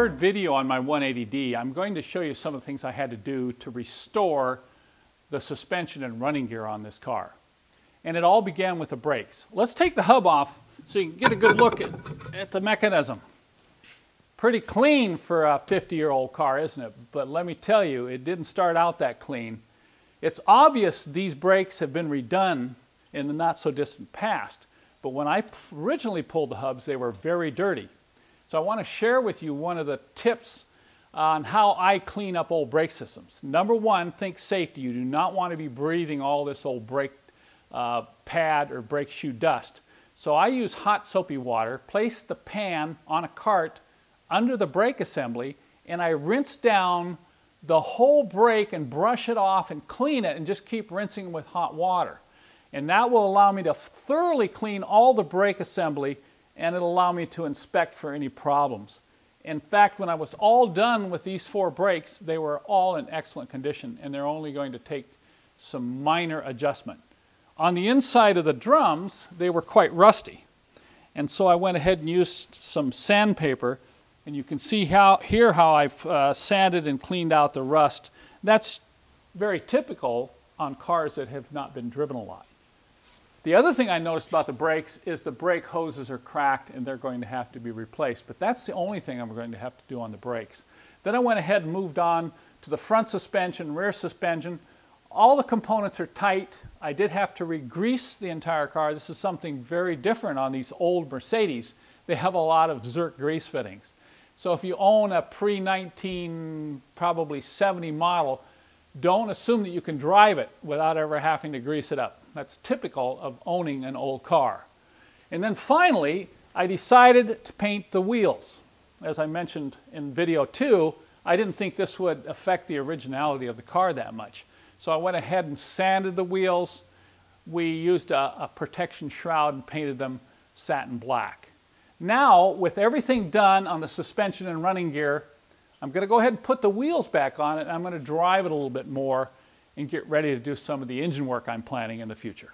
third video on my 180D, I'm going to show you some of the things I had to do to restore the suspension and running gear on this car. And it all began with the brakes. Let's take the hub off so you can get a good look at the mechanism. Pretty clean for a 50-year-old car, isn't it? But let me tell you, it didn't start out that clean. It's obvious these brakes have been redone in the not-so-distant past, but when I originally pulled the hubs, they were very dirty. So I want to share with you one of the tips on how I clean up old brake systems. Number one, think safety. You do not want to be breathing all this old brake pad or brake shoe dust. So I use hot soapy water, place the pan on a cart under the brake assembly, and I rinse down the whole brake and brush it off and clean it and just keep rinsing with hot water. And that will allow me to thoroughly clean all the brake assembly, and it'll allow me to inspect for any problems. In fact, when I was all done with these 4 brakes, they were all in excellent condition, and they're only going to take some minor adjustment. On the inside of the drums, they were quite rusty. And so I went ahead and used some sandpaper, and you can see here how I've sanded and cleaned out the rust. That's very typical on cars that have not been driven a lot. The other thing I noticed about the brakes is the brake hoses are cracked and they're going to have to be replaced. But that's the only thing I'm going to have to do on the brakes. Then I went ahead and moved on to the front suspension, rear suspension. All the components are tight. I did have to re-grease the entire car. This is something very different on these old Mercedes. They have a lot of Zerk grease fittings. So if you own a pre-19, probably 70 model, don't assume that you can drive it without ever having to grease it up. That's typical of owning an old car. And then finally, I decided to paint the wheels. As I mentioned in video 2, I didn't think this would affect the originality of the car that much. So I went ahead and sanded the wheels. We used a protection shroud and painted them satin black. Now, with everything done on the suspension and running gear, I'm going to go ahead and put the wheels back on it, and I'm going to drive it a little bit more and get ready to do some of the engine work I'm planning in the future.